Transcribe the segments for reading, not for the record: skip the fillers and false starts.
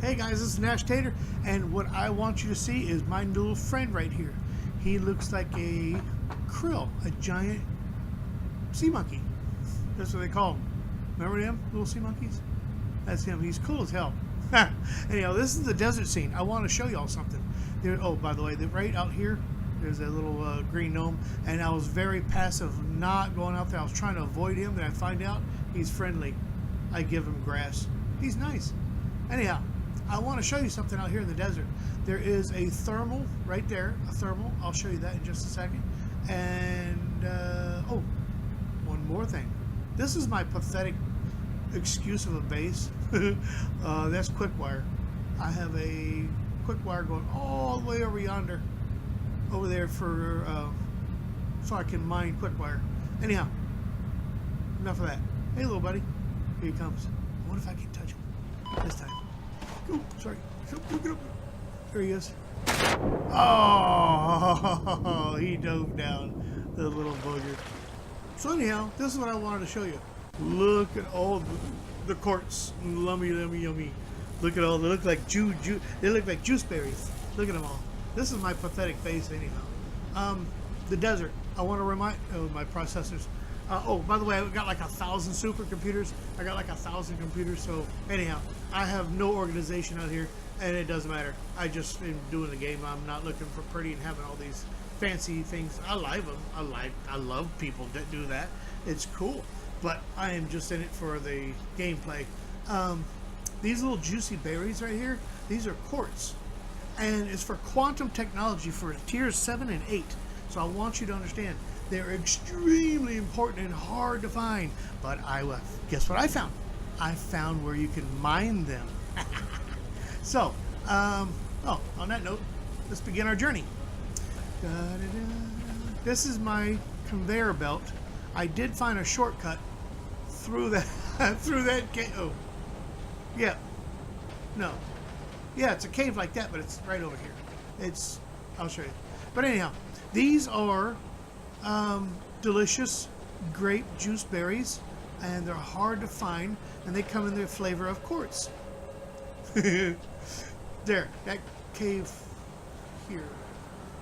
Hey guys, this is NashT, and what I want you to see is my little friend right here. He looks like a krill, a giant sea monkey. That's what they call him. Remember them little sea monkeys? That's him. He's cool as hell. Anyhow, this is the desert scene. I want to show y'all something. Oh, by the way, right out here, there's a little green gnome, and I was very passive, not going out there. I was trying to avoid him, then I find out he's friendly. I give him grass. He's nice. Anyhow, I want to show you something out here in the desert. There is a thermal right there, a thermal. I'll show you that in just a second. And, oh, one more thing. This is my pathetic excuse of a base. That's quick wire. I have a quick wire going all the way over yonder, over there for, so I can mine quick wire. Anyhow, enough of that. Hey, little buddy. Here he comes. I wonder if I can touch him this time. Oh, sorry. Look at him. There he is. Oh, he dove down, the little booger. So anyhow, this is what I wanted to show you. Look at all the quartz. Lummy, yummy. Look at all. They look like they look like juice berries. Look at them all. This is my pathetic face anyhow. The desert. I want to remind my processors. Oh, by the way, I've got like 1,000 supercomputers. I got like 1,000 computers. So anyhow, I have no organization out here, and it doesn't matter. I just am doing the game. I'm not looking for pretty and having all these fancy things. I like them. I love people that do that. It's cool. But I am just in it for the gameplay. These little juicy berries right here, these are quartz. And it's for quantum technology for tiers 7 and 8. So I want you to understand, they're extremely important and hard to find. But guess what I found? I found where you can mine them. So, on that note, let's begin our journey. This is my conveyor belt. I did find a shortcut through that cave. Oh, yeah, no, yeah, it's a cave like that, but it's right over here. I'll show you. But anyhow, these are delicious grape juice berries, and they're hard to find, and they come in the flavor of quartz. There, that cave here.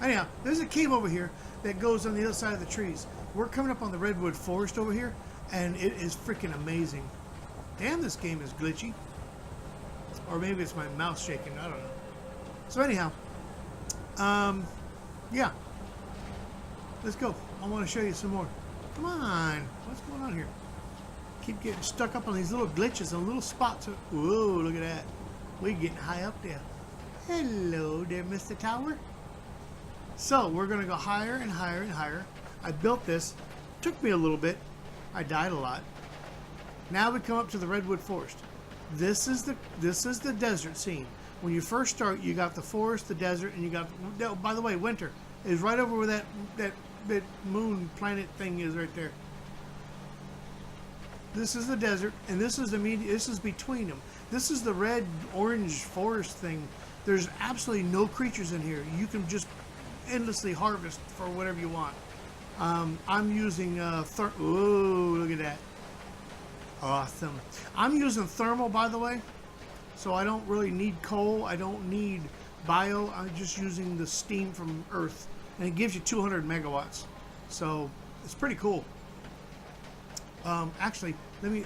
Anyhow, there's a cave over here that goes on the other side of the trees. We're coming up on the redwood forest over here, and it is freaking amazing. Damn, this game is glitchy. Or maybe it's my mouse shaking, I don't know. So anyhow, yeah. Let's go. I want to show you some more. Come on. What's going on here? Keep getting stuck up on these little glitches and little spots. Whoa, look at that. We're getting high up there. Hello there, Mr. Tower. So, we're going to go higher and higher and higher. I built this. Took me a little bit. I died a lot. Now we come up to the redwood forest. This is the desert scene. When you first start, you got the forest, the desert, and you got, oh, by the way, winter is right over where that moon planet thing is right there. This is the desert, and this is this is between them. This is the red orange forest thing. There's absolutely no creatures in here. You can just endlessly harvest for whatever you want. I'm using ooh, look at that. Awesome. I'm using thermal, by the way, so I don't really need coal. I don't need bio. I'm just using the steam from Earth, and it gives you 200 megawatts. So it's pretty cool. Actually, let me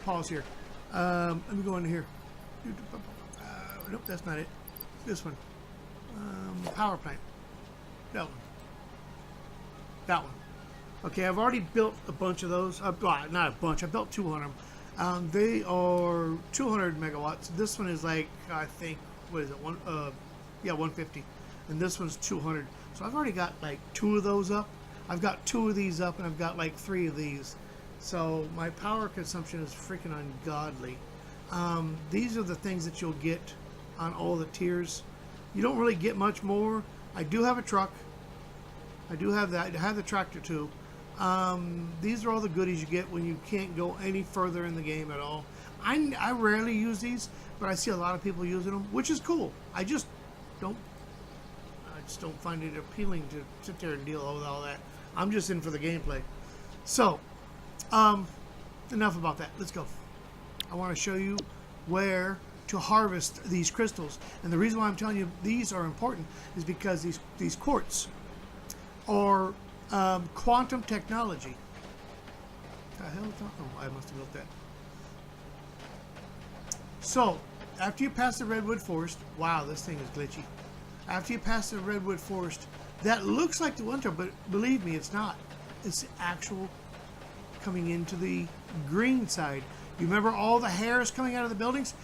pause here. Let me go into here. Nope, that's not it. This one. Power plant. That one. That one. Okay, I've already built a bunch of those. Not a bunch. I built 200 of them. They are 200 megawatts. This one is like, I think, what is it? 150. And this one's 200. So I've already got like 2 of those up. I've got 2 of these up, and I've got like 3 of these. So my power consumption is freaking ungodly. These are the things that you'll get on all the tiers. You don't really get much more. I do have a truck. I do have that. I have the tractor too. These are all the goodies you get when you can't go any further in the game at all. I rarely use these, but I see a lot of people using them, which is cool. I just don't find it appealing to sit there and deal with all that. I'm just in for the gameplay. So, enough about that. Let's go. I want to show you where to harvest these crystals. And the reason why I'm telling you these are important is because these quartz are quantum technology. The hell is that? Oh, I must have built that. So, after you pass the redwood forest, wow, this thing is glitchy. After you pass the redwood forest, that looks like the winter, but believe me, it's not. It's actual coming into the green side. You remember all the hairs coming out of the buildings?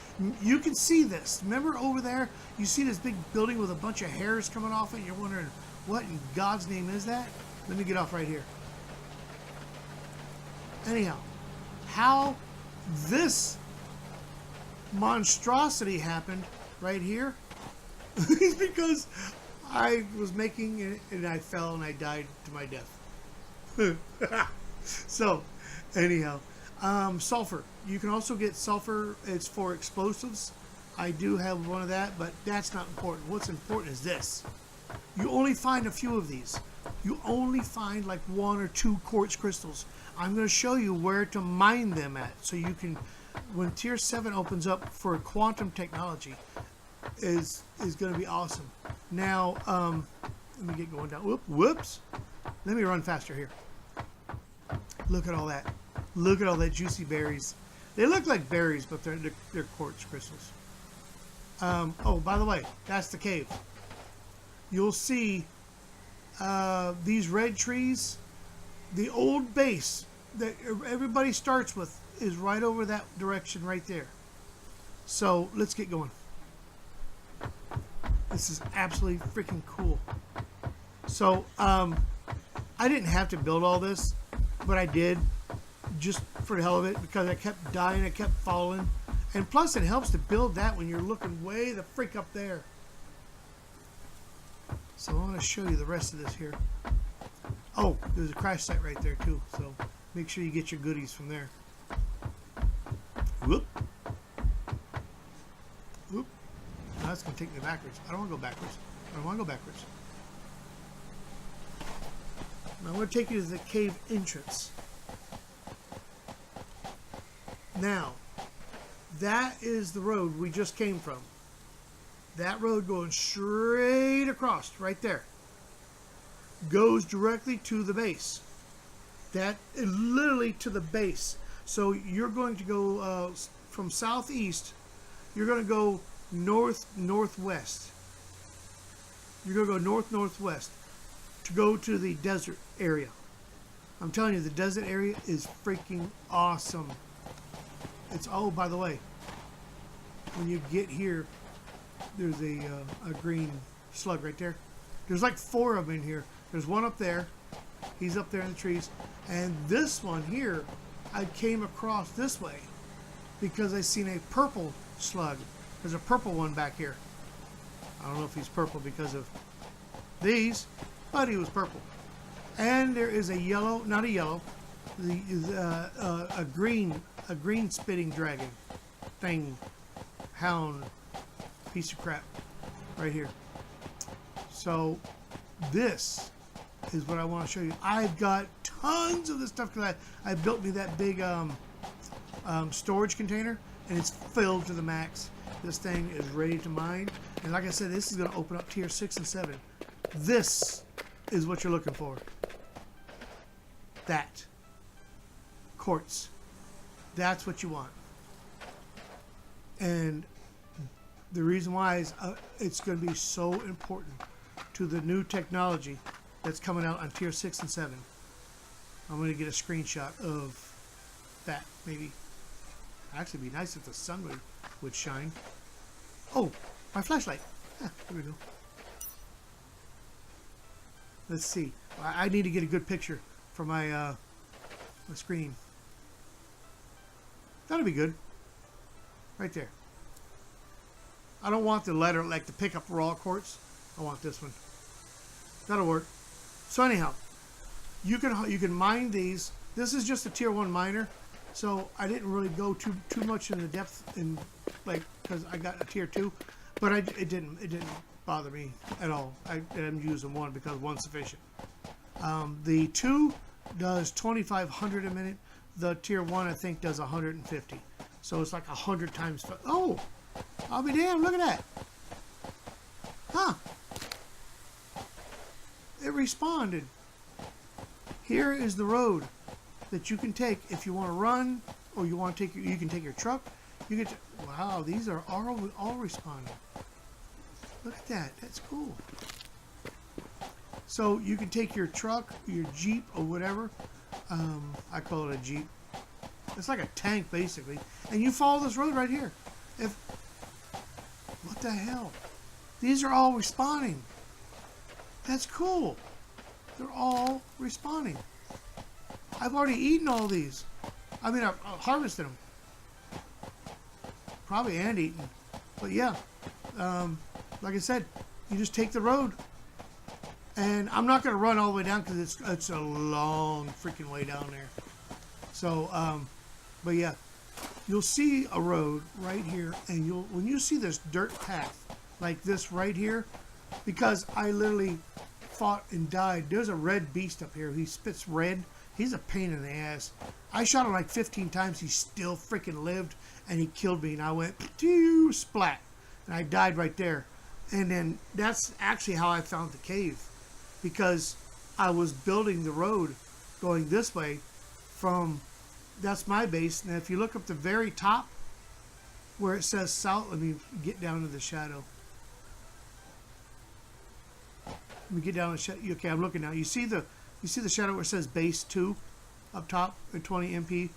You can see this. Remember over there, you see this big building with a bunch of hairs coming off it? You're wondering, what in God's name is that? Let me get off right here. Anyhow, how this monstrosity happened right here is because I was making it and I fell and I died to my death. So, anyhow, sulfur. You can also get sulfur. It's for explosives. I do have one of that, but that's not important. What's important is this. You only find a few of these. You only find like 1 or 2 quartz crystals. I'm going to show you where to mine them at, so you can, when Tier 7 opens up for quantum technology, is going to be awesome. Now, let me get going down. Whoops. Let me run faster here. Look at all that. Look at all that juicy berries. They look like berries, but they're quartz crystals. Oh, by the way, that's the cave. You'll see these red trees. The old base that everybody starts with is right over that direction right there. So let's get going. This is absolutely freaking cool. So I didn't have to build all this, but I did just for the hell of it, because I kept dying, I kept falling. And plus it helps to build that when you're looking way the freak up there. So I want to show you the rest of this here. Oh, there's a crash site right there too, so make sure you get your goodies from there. Whoop. Whoop. Now that's going to take me backwards. I don't want to go backwards. I don't want to go backwards. Now I'm going to take you to the cave entrance. Now, that is the road we just came from. That road going straight across right there goes directly to the base. That is literally to the base. So you're going to go from southeast, you're going to go northwest. You're going to go northwest to go to the desert area. I'm telling you, the desert area is freaking awesome. It's, oh, by the way, when you get here, there's a green slug right there. There's like 4 of them in here. There's one up there. He's up there in the trees. And this one here, I came across this way because I seen a purple slug. There's a purple one back here. I don't know if he's purple because of these, but he was purple. And there is a yellow, not a yellow, a green spitting dragon thing, hound, piece of crap right here. So this is what I want to show you. I've got tons of this stuff because I built me that big storage container, and it's filled to the max. This thing is ready to mine, and like I said, this is going to open up tier 6 and 7. This is what you're looking for. That quartz. That's what you want. And the reason why is it's going to be so important to the new technology that's coming out on tier 6 and 7. I'm going to get a screenshot of that, maybe. Actually, it'd be nice if the sun would shine. Oh, my flashlight. Here we go. Let's see. I need to get a good picture for my my screen. That'll be good. Right there. I don't want the letter like to pick up raw quartz. I want this one. That'll work. So anyhow, you can mine these. This is just a tier 1 miner, so I didn't really go too much in the depth in like because I got a tier 2, but it didn't bother me at all. I'm using 1 because 1's sufficient. The 2 does 2,500 a minute. The tier 1 I think does 150. So it's like 100 times. Oh, I'll be damned. Look at that. Huh. It responded. Here is the road that you can take if you want to run, or you want to take you can take your truck. You can. Wow, these are all responding. Look at that. That's cool. So you can take your truck, your Jeep, or whatever. I call it a Jeep. It's like a tank, basically. And you follow this road right here. What the hell? These are all responding. That's cool. They're all responding. I've already eaten all these. I mean, I've harvested them. Probably and eaten. But yeah, like I said, you just take the road. And I'm not going to run all the way down because it's a long freaking way down there. So, but yeah, you'll see a road right here, and when you see this dirt path like this right here, because I literally fought and died. There's a red beast up here. He spits red. He's a pain in the ass. I shot him like 15 times. He still freaking lived, and he killed me. And I went, splat, and I died right there. And then that's actually how I found the cave, because I was building the road going this way from, that's my base. And if you look up the very top where it says south, let me get down to the shadow. Let me get down to the shadow. Okay, I'm looking now. You see the shadow where it says base 2 up top at 20 MP?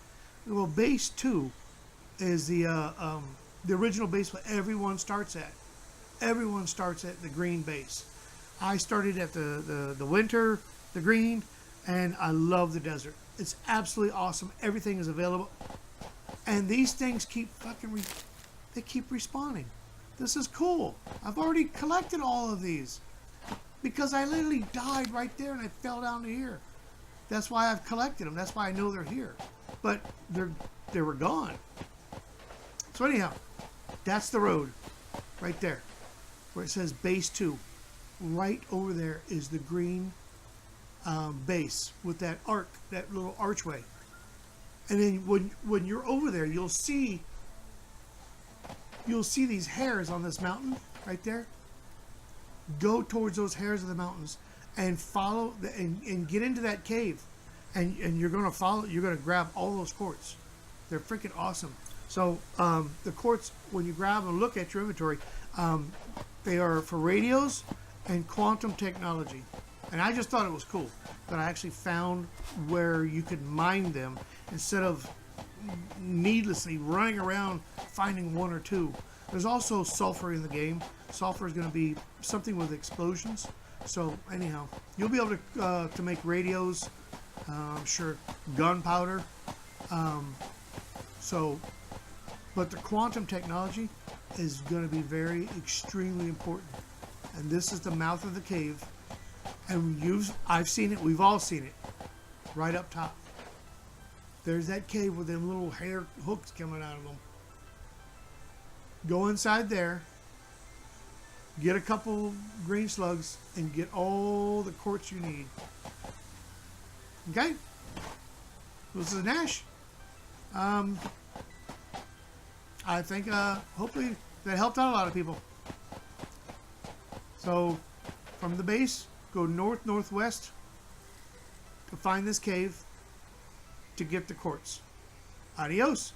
Well, base 2 is the original base where everyone starts at. Everyone starts at the green base. I started at the winter, the green, and I love the desert. It's absolutely awesome. Everything is available. And these things keep they keep respawning. This is cool. I've already collected all of these because I literally died right there and I fell down to here. That's why I've collected them. That's why I know they're here. But they were gone. So anyhow, that's the road right there where it says base 2. Right over there is the green base with that arc, that little archway. And then when you're over there, you'll see these hairs on this mountain right there. Go towards those hairs of the mountains and follow and get into that cave, and you're gonna follow. You're gonna grab all those quartz. They're freaking awesome. So the quartz, when you grab and look at your inventory, they are for radios and quantum technology. And I just thought it was cool that I actually found where you could mine them instead of needlessly running around finding one or two. There's also sulfur in the game. Sulfur is going to be something with explosions. So anyhow, you'll be able to make radios, I'm sure gunpowder. But the quantum technology is going to be very extremely important. And this is the mouth of the cave. And I've seen it, we've all seen it, right up top. There's that cave with them little hair hooks coming out of them. Go inside there, get a couple green slugs, and get all the quartz you need. Okay? This is Nash. I think hopefully that helped out a lot of people. So from the base, go north-northwest to find this cave to get the quartz. Adios.